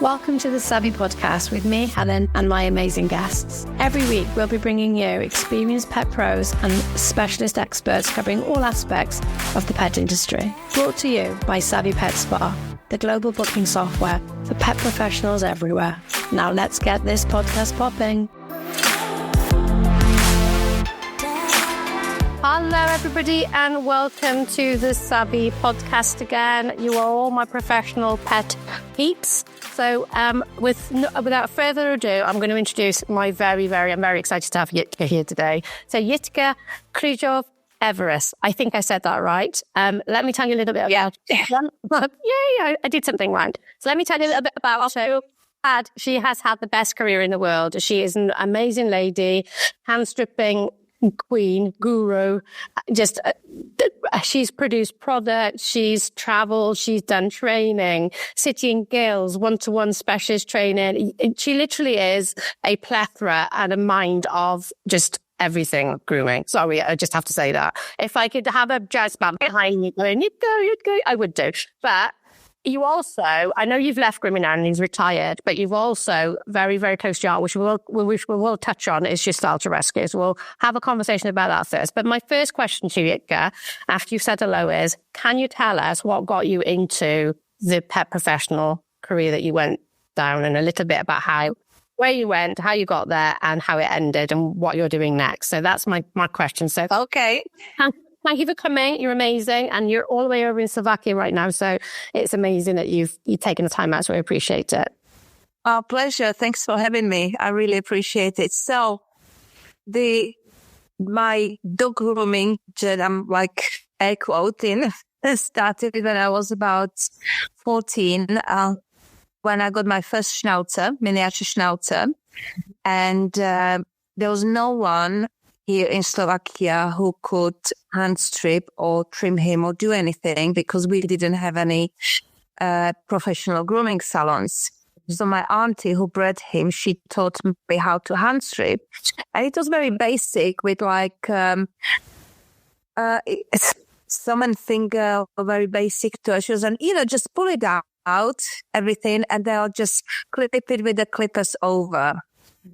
Welcome to the Savvy Podcast with me, Helen, and my amazing guests. Every week, we'll be bringing you experienced pet pros and specialist experts covering all aspects of the pet industry. Brought to you by Savvy Pet Spa, the global booking software for pet professionals everywhere. Now let's get this podcast popping. Hello, everybody, and welcome to the Savvy Podcast again. You are all my professional pet peeps. So without further ado, I'm going to introduce I'm very excited to have Jitka here today. So Jitka Krizova Averis. I think I said that right. Let me tell you a little bit about I did something right. So let me tell you a little bit about her. She has had the best career in the world. She is an amazing lady, hand-stripping queen, guru, she's produced products, she's traveled, she's done training, City and Guilds, one-to-one specialist training. She literally is a plethora and a mind of just everything grooming. Sorry, I just have to say that. If I could have a jazz band behind me going, you'd go, I would do. But you also, I know you've left grooming now and he's retired, but you've also very close to your heart, which we will touch on, is your style to rescue. So we'll have a conversation about that first. But my first question to you, Jitka, after you've said hello, is can you tell us what got you into the pet professional career that you went down, and a little bit about where you went, how you got there, and how it ended, and what you're doing next? So that's my question. So okay. Thank you for coming. You're amazing. And you're all the way over in Slovakia right now. So it's amazing that you've taken the time out. So I appreciate it. Our pleasure. Thanks for having me. I really appreciate it. So my dog grooming, I'm like air quoting, started when I was about 14, when I got my first schnauzer, miniature schnauzer. And there was no one here in Slovakia who could hand strip or trim him or do anything, because we didn't have any professional grooming salons. So my auntie who bred him, she taught me how to hand strip. And it was very basic with thumb and finger, very basic touches, and just pull it out, everything, and they'll just clip it with the clippers over.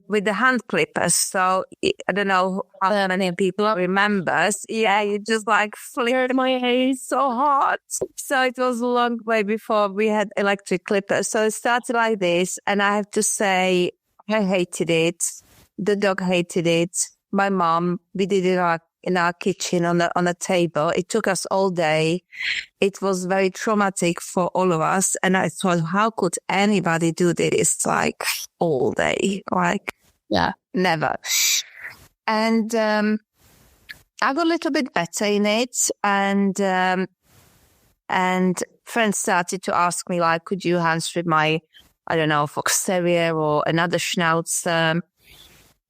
With the hand clippers. So I don't know how many people remembers. Yeah, you just flared my hair so hard. So it was a long way before we had electric clippers. So it started like this, and I have to say, I hated it. The dog hated it. My mom, we did it in our kitchen on a table. It took us all day. It was very traumatic for all of us. And I thought, how could anybody do this all day? Never. And I got a little bit better in it. And friends started to ask me, could you hand strip my, I don't know, fox terrier or another schnauzer?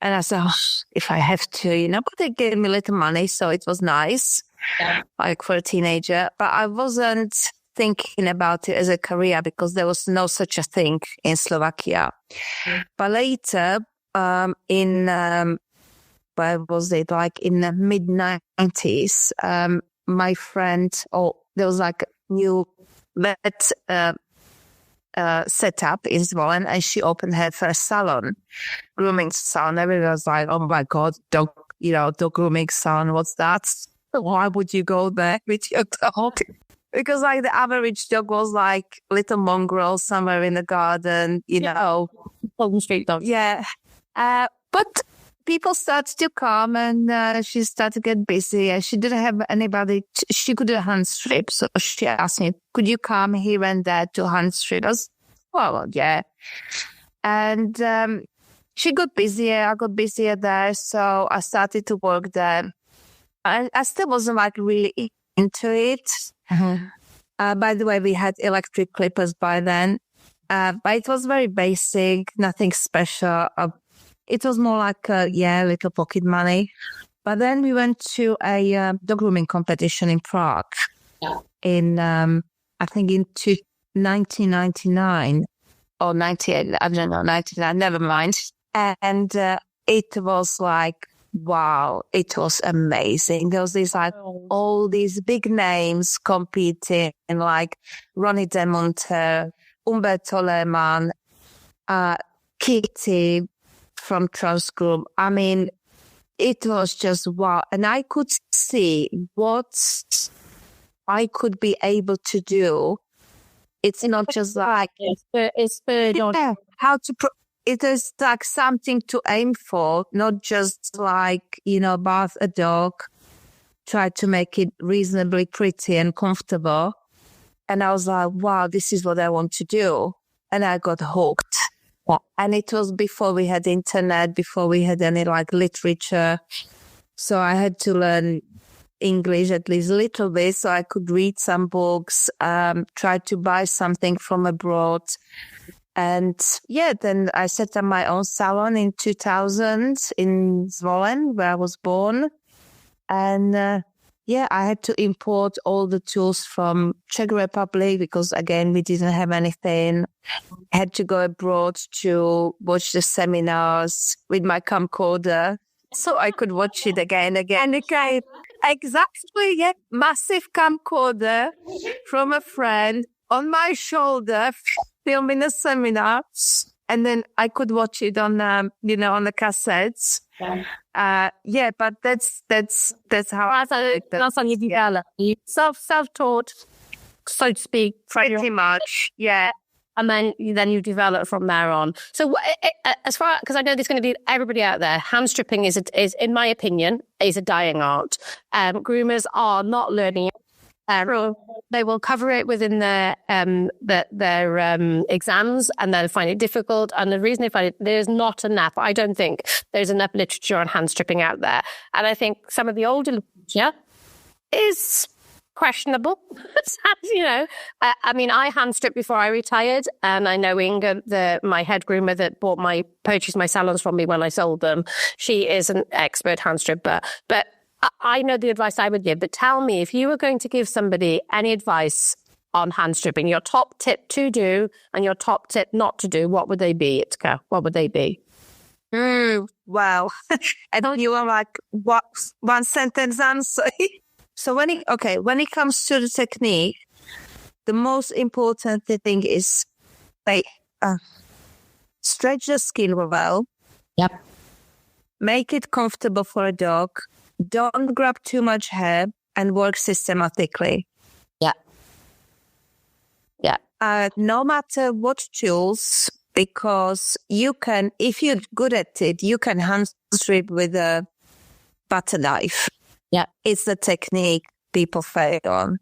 And I said, if I have to, but they gave me a little money, so it was nice, for a teenager. But I wasn't thinking about it as a career because there was no such a thing in Slovakia. But later, where was it? In the mid-90s, my friend, there was a new vet set up in Zvolen, and she opened her first salon, grooming salon. Everyone was like, oh my God, dog grooming salon, what's that? Why would you go there with your dog? Because the average dog was little mongrel somewhere in the garden, Golden Street dog. Yeah. But people started to come, and she started to get busy, and she didn't have anybody. She couldn't hand strip. So she asked me, could you come here and there to hand strip? I was, well, yeah. And she got busier. I got busier there. So I started to work there. I still wasn't really into it. Mm-hmm. By the way, we had electric clippers by then. But it was very basic, nothing special. It was more little pocket money. But then we went to a dog grooming competition in Prague in, I think in 1999 or 98, I don't know, 99, never mind. And it was wow, it was amazing. There was all these big names competing, Ronnie DeMonte, Umberto Lehmann, Kitty from Transgroom. I mean, it was just wow. And I could see what I could be able to do. It's not just like it's spurred on. How to. It is like something to aim for, not just like, bath a dog, try to make it reasonably pretty and comfortable. And I was like, wow, this is what I want to do. And I got hooked. Yeah. And it was before we had internet, before we had any like literature. So I had to learn English at least a little bit so I could read some books, try to buy something from abroad. And then I set up my own salon in 2000 in Zvolen, where I was born. And I had to import all the tools from Czech Republic because, again, we didn't have anything. I had to go abroad to watch the seminars with my camcorder so I could watch it again. Exactly, yeah. Massive camcorder from a friend on my shoulder, filming a seminar, and then I could watch it on, on the cassettes. But that's how that's on you self-taught, so to speak, pretty much, yeah. And then you develop from there on. So as far, because I know there's going to be everybody out there, hand stripping is in my opinion, is a dying art. Groomers are not learning it. They will cover it within their exams, and they'll find it difficult. And the reason they find it, there's not enough. I don't think there's enough literature on hand stripping out there. And I think some of the older literature is questionable. I mean, I hand stripped before I retired, and I know Inga, my head groomer that purchased my salons from me when I sold them. She is an expert hand stripper, but I know the advice I would give, but tell me, if you were going to give somebody any advice on hand stripping, your top tip to do and your top tip not to do, what would they be, Jitka? What would they be? Wow. I don't you want like what one sentence answer? So when it comes to the technique, the most important thing is stretch the skin well. Yep. Make it comfortable for a dog. Don't grab too much hair and work systematically. Yeah. No matter what tools, because you can, if you're good at it, you can hand strip with a butter knife. Yeah. It's the technique people fail on.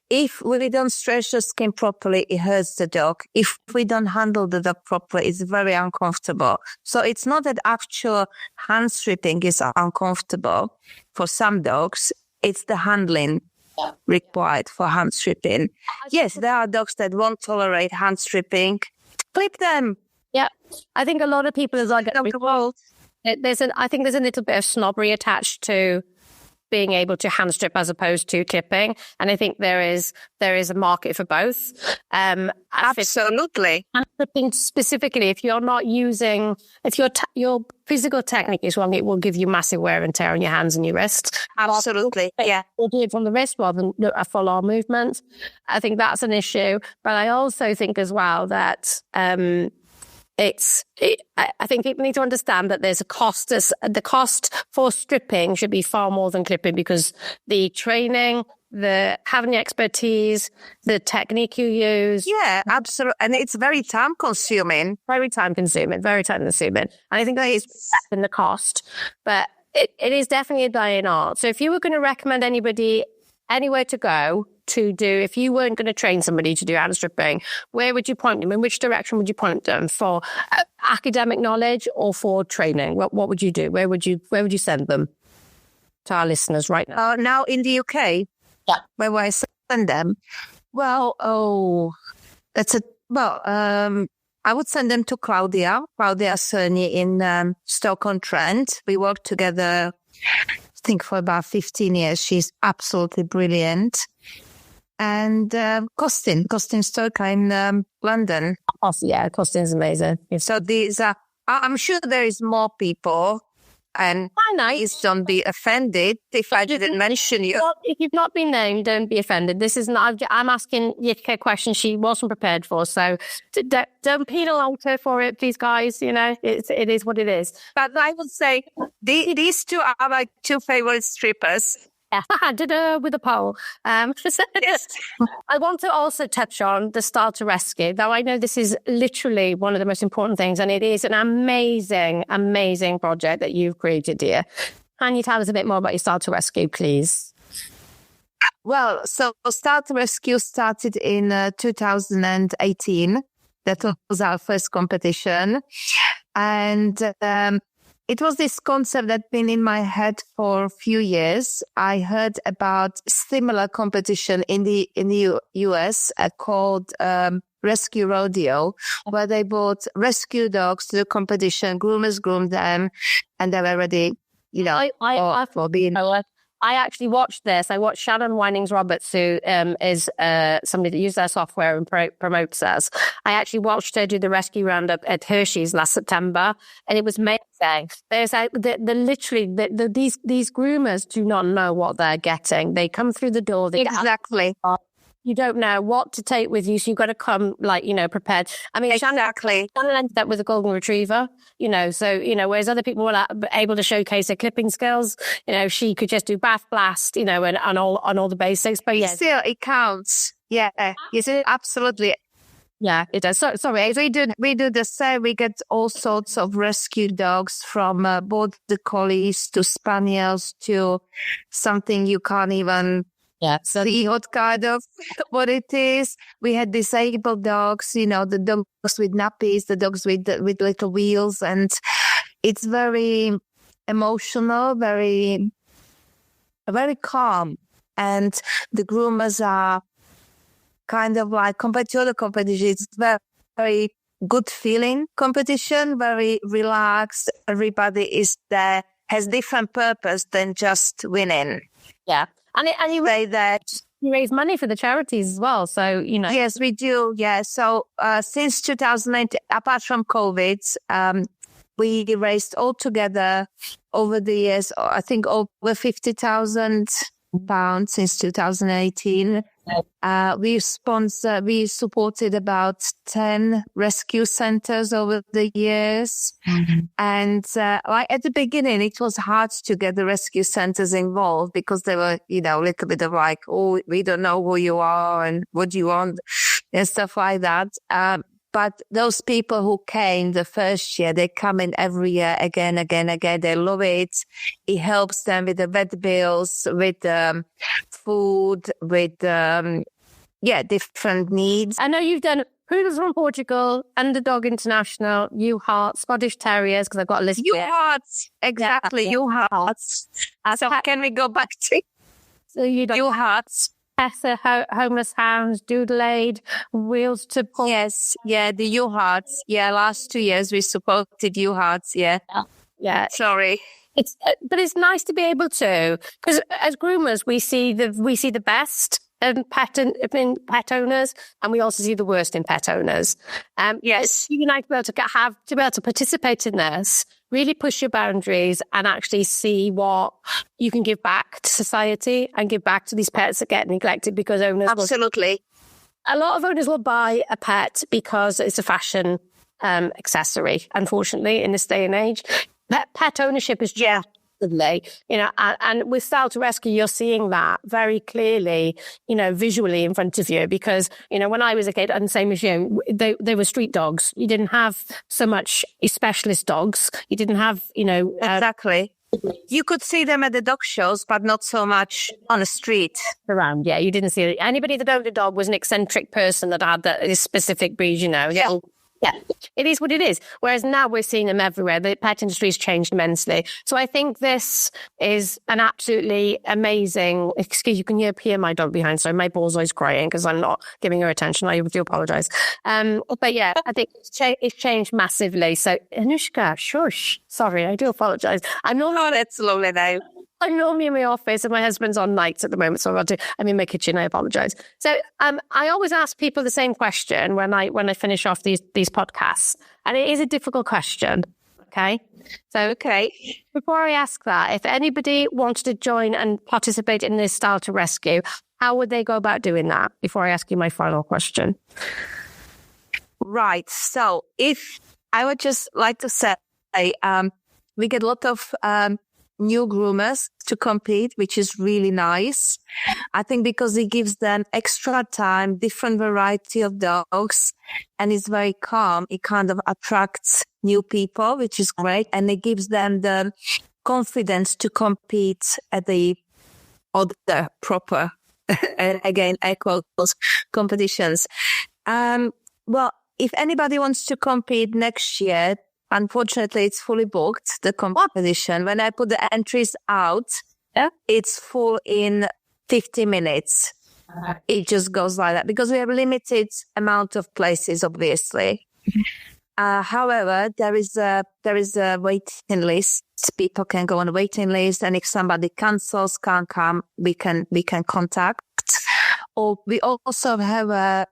If we don't stretch the skin properly, it hurts the dog. If we don't handle the dog properly, it's very uncomfortable. So it's not that actual hand stripping is uncomfortable for some dogs. It's the handling required for hand stripping. Yes, there are dogs that won't tolerate hand stripping. Clip them. Yeah. I think a lot of people I think there's a little bit of snobbery attached to being able to hand strip as opposed to clipping, and I think there is a market for both. Absolutely. Hand stripping specifically, if you're not using, if your physical technique is wrong, it will give you massive wear and tear on your hands and your wrists. Absolutely, yeah. We'll do it from the wrist rather than a full arm movement. I think that's an issue, but I also think as well that I think people need to understand that there's a cost. The cost for stripping should be far more than clipping, because the training, the having the expertise, the technique you use. Yeah, absolutely. And it's very time consuming. And I think that is in the cost, but it is definitely a dying art. So if you were going to recommend anybody anywhere to go to do, if you weren't going to train somebody to do hand stripping, where would you point them? In which direction would you point them? For academic knowledge or for training? What would you do? Where would you send them to our listeners right now? Now in the UK? Yeah. Where would I send them? Well, I would send them to Claudia Cerny in Stoke-on-Trent. We worked together, I think, for about 15 years. She's absolutely brilliant. And Costin Stoker in London. Yeah, Costin's amazing. So these are, I'm sure there is more people And please don't be offended if I didn't mention you. Well, if you've not been named, don't be offended. This is not, I'm asking Jitka a question she wasn't prepared for. So don't penalise her for it, please, guys. You know, it is what it is. But I would say these two are my two favorite strippers. Yeah, I did with a poll. Yes. I want to also touch on the Starter Rescue, though I know this is literally one of the most important things, and it is an amazing, amazing project that you've created, dear. Can you tell us a bit more about your Starter Rescue, please? Well, so Starter Rescue started in 2018. That was our first competition. And it was this concept that been in my head for a few years. I heard about similar competition in the US called Rescue Rodeo, where they brought rescue dogs to the competition, groomers groomed them, and they were ready, you know, for being... I actually watched this. I watched Shannon Winings-Roberts, who is somebody that uses their software and promotes us. I actually watched her do the rescue roundup at Hershey's last September, and it was amazing. There's literally these groomers do not know what they're getting. They come through the door. Exactly. You don't know what to take with you, so you've got to come, prepared. I mean, exactly. Shannon ended up with a golden retriever, so, whereas other people were able to showcase their clipping skills, she could just do bath blast, and all the basics. But yeah. Still, it counts. Yeah. Yes, absolutely. Yeah, it does. Sorry. We do the same. We get all sorts of rescue dogs from border collies to spaniels to something you can't even... Yeah, see what it is. We had disabled dogs, the dogs with nappies, the dogs with little wheels, and it's very emotional, very, very calm. And the groomers are kind of like, compared to other competitions, it's very, very good feeling competition, very relaxed. Everybody is there, has different purpose than just winning. Yeah. And you say that you raise money for the charities as well. So, Yes, we do. Yeah. So since 2019, apart from COVID, we raised altogether over the years, I think over £50,000 since 2018. We supported about 10 rescue centers over the years. Mm-hmm. And at the beginning, it was hard to get the rescue centers involved because they were, a little bit of like, oh, we don't know who you are and what you want and stuff like that. But those people who came the first year, they come in every year again. They love it. It helps them with the vet bills, with food, with, different needs. I know you've done Poodles from Portugal, Underdog International, U-Heart, Scottish Terriers, because I've got a list here. U-Hearts, exactly, U-Hearts. So can we go back to U-Hearts? Tessa, Homeless Hounds, Doodle Aid, Wheels to Pull. Yes, yeah, the U-Hearts. Yeah, last 2 years we supported U-Hearts, yeah. Yeah. Sorry. But it's nice to be able to, because as groomers, we see the best in pet owners, and we also see the worst in pet owners. Yes. It's really nice to be able to participate in this, really push your boundaries and actually see what you can give back to society and give back to these pets that get neglected because owners... Absolutely. A lot of owners will buy a pet because it's a fashion accessory, unfortunately, in this day and age. Pet ownership is just... and with Starter Rescue, you're seeing that very clearly, visually in front of you, because, when I was a kid, and same as you, they were street dogs. You didn't have so much specialist dogs. You didn't have, Exactly. You could see them at the dog shows, but not so much on the street. Around, yeah. You didn't see it. Anybody that owned a dog was an eccentric person that had this specific breed, Yeah. Yeah, it is what it is. Whereas now we're seeing them everywhere. The pet industry has changed immensely. So I think this is an absolutely amazing... Excuse, you can hear my dog behind. So my bullseye's crying because I'm not giving her attention. I do apologise. But yeah, I think it's changed massively. So Anushka, shush. Sorry, I do apologise. That's lovely now. I'm normally in my office and my husband's on nights at the moment, so I'm in my kitchen. I apologise. So I always ask people the same question when I finish off these podcasts, and it is a difficult question. Okay. So Okay. before I ask that, if anybody wanted to join and participate in this Style to Rescue, how would they go about doing that? Before I ask you my final question. Right. So if I would just like to say, we get a lot of new groomers to compete, which is really nice. I think because it gives them extra time, different variety of dogs, and it's very calm. It kind of attracts new people, which is great. And it gives them the confidence to compete at the proper, and again, air quotes, competitions. Well, if anybody wants to compete next year, unfortunately, it's fully booked, the competition. When I put the entries out, it's full in 50 minutes. It just goes like that because we have a limited amount of places, obviously. However, there is a waiting list. People can go on a waiting list, and if somebody cancels, can't come, we can contact. Or we also have a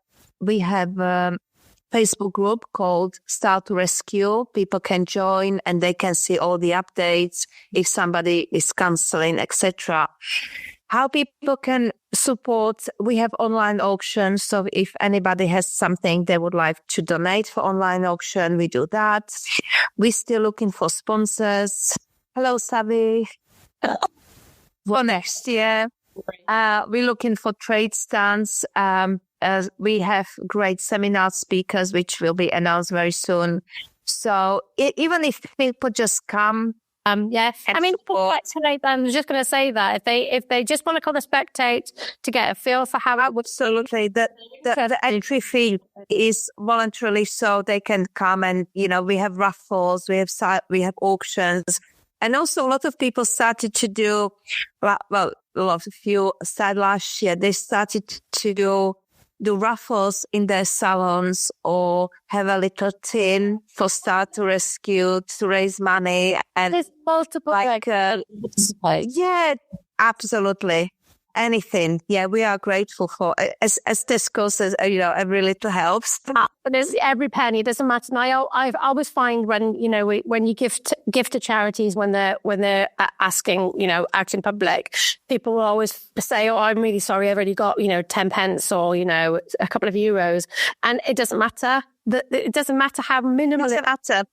Facebook group called Style to Rescue. People can join and they can see all the updates if somebody is cancelling, etc. How people can support, we have online auctions. So if anybody has something they would like to donate for online auction, we do that. We're still looking for sponsors. Hello, Savi. For next year. We're looking for trade stands. We have great seminar speakers, which will be announced very soon. So even if people just come, yes, I mean, I was just going to say that if they just want to come and spectate to get a feel for how it would. Absolutely, the entry fee is voluntarily, so they can come and we have raffles, we have auctions, and also a lot of people started to do a few started last year. They started to do raffles in their salons or have a little tin for Style to Rescue to raise money. And there's multiple yeah, absolutely. Anything. Yeah, we are grateful for, as Tesco says, every little helps. But there's every penny. It doesn't matter. And I always find when you gift to charities, when they're asking, out in public, people will always say, "Oh, I'm really sorry, I've only got 10 pence or a couple of euros," and it doesn't matter. It doesn't matter how minimal it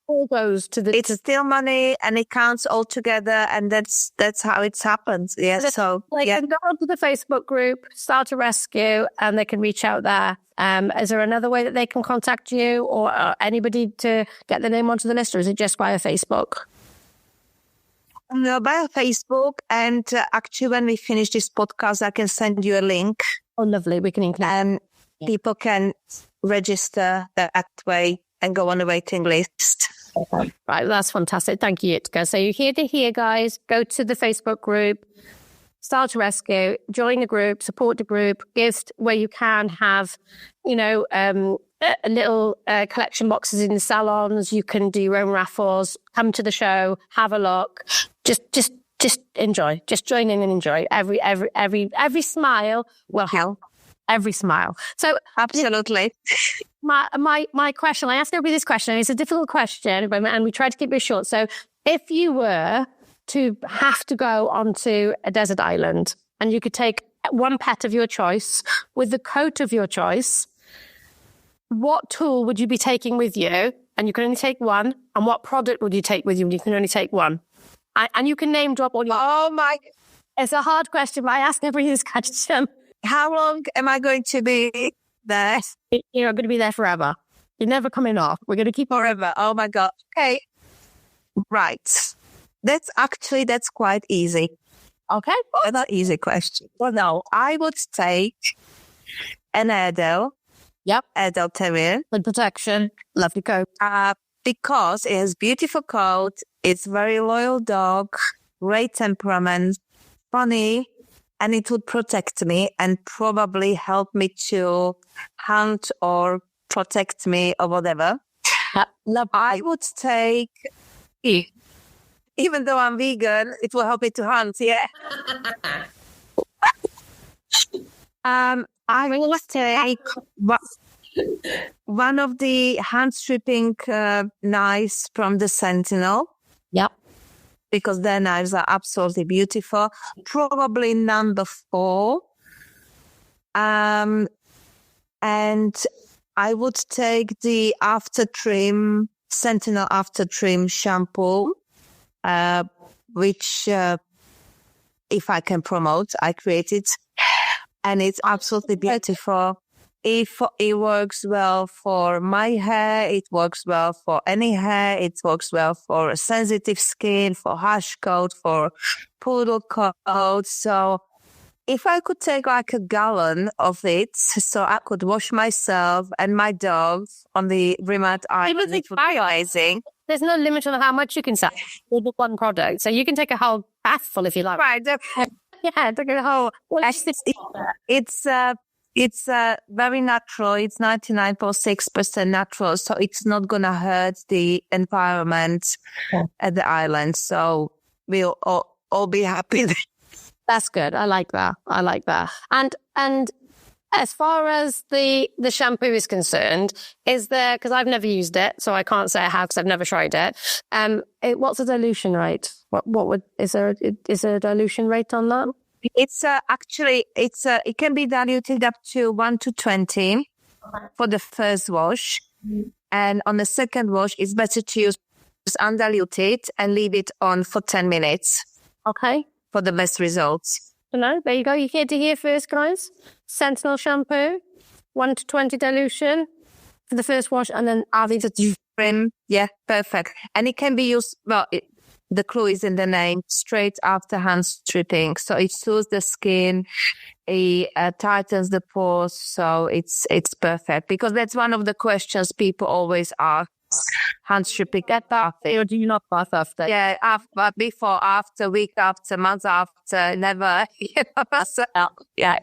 all goes to the. It's still money, and it counts all together, and that's how it's happened. Yes, so they can go onto the Facebook group, Style to Rescue, and they can reach out there. Is there another way that they can contact you or anybody to get their name onto the list, or is it just via Facebook? No, via Facebook, and actually, when we finish this podcast, I can send you a link. Oh, lovely! We can include. And people can register that way and go on a waiting list. Right, that's fantastic. Thank you, Jitka. So you're here to hear, guys. Go to the Facebook group, Style to Rescue, join the group, support the group, gift where you can have, a little collection boxes in the salons. You can do your own raffles. Come to the show, have a look. Just enjoy. Just join in and enjoy. Every smile will help. Every smile. So absolutely. My question, I asked everybody this question. It's a difficult question, and we tried to keep it short. So if you were to have to go onto a desert island and you could take one pet of your choice with the coat of your choice, what tool would you be taking with you? And you can only take one. And what product would you take with you? And you can only take one. And you can name drop all your. Oh my! It's a hard question, but I ask everybody this question. How long am I going to be there? You're going to be there forever. You're never coming off. We're going to keep forever. Oh my God. Okay. Right. That's quite easy. Okay. Another easy question. Well, no, I would take an Airedale. Yep. Airedale Terrier. Good protection. Lovely coat. Because it has beautiful coat. It's very loyal dog. Great temperament. Funny. And it would protect me and probably help me to hunt or protect me or whatever. I would take, even though I'm vegan, it will help me to hunt, yeah. I will take one of the hand stripping knives from the Sentinel. Yep. Because their knives are absolutely beautiful. Probably number 4. And I would take the Sentinel after trim shampoo, which, if I can promote, I created, and it's absolutely beautiful. It works well for my hair. It works well for any hair. It works well for sensitive skin, for harsh coat, for poodle coat. So if I could take like a gallon of it, so I could wash myself and my dogs on the remote island, it would be amazing. There's no limit on how much you can sell with one product. So you can take a whole bathful if you like. Right. Yeah, take a whole... It's very natural. It's 99.6% natural. So it's not going to hurt the environment at the island. So we'll all be happy. That's good. I like that. And as far as the shampoo is concerned, is there, because I've never used it, so I can't say I have because I've never tried it. What's the dilution rate? Is there a dilution rate on that? It's it can be diluted up to 1:20 for the first wash. And on the second wash, it's better to use undiluted and leave it on for 10 minutes. Okay. For the best results. No, there you go. You heard it here first, guys. Sentinel shampoo, 1:20 dilution for the first wash, and then add it to trim. Yeah, perfect. And it can be used, the clue is in the name, straight after hand stripping. So it soothes the skin, it tightens the pores, so it's perfect. Because that's one of the questions people always ask. Hand stripping, get bath or do you not bath after? Yeah, after, before, after, week after, month after, never. Yeah. That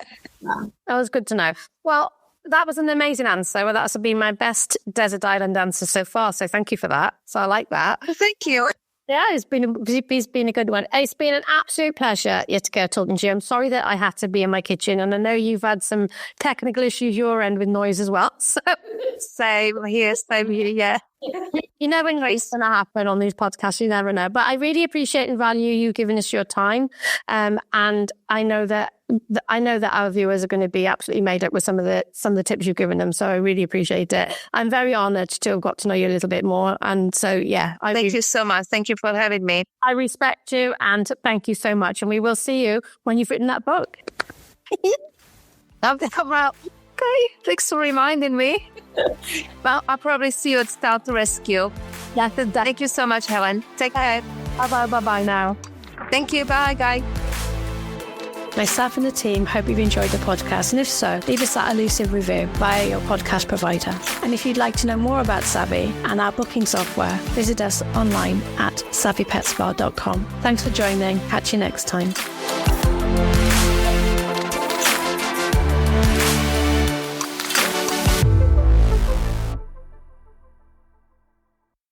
was good to know. Well, that was an amazing answer. Well, that's been my best desert island answer so far. So thank you for that. So I like that. Thank you. Yeah, it's been a good one. It's been an absolute pleasure, Jitka, talking to you. I'm sorry that I had to be in my kitchen, and I know you've had some technical issues your end with noise as well. So same here, yeah. You never know what's going to happen on these podcasts. You never know. But I really appreciate and value you giving us your time. And I know that our viewers are going to be absolutely made up with some of the tips you've given them. So I really appreciate it. I'm very honoured to have got to know you a little bit more. And so, yeah. Thank you so much. Thank you for having me. I respect you and thank you so much. And we will see you when you've written that book. Okay, thanks for reminding me. Well, I'll probably see you at Start to Rescue. Yeah, thank you so much, Helen. Take care. Bye now. Thank you. Bye, guys. Myself and the team hope you've enjoyed the podcast, and if so, leave us that elusive review via your podcast provider. And if you'd like to know more about Savvy and our booking software, visit us online at savvypetspa.com. Thanks for joining. Catch you next time.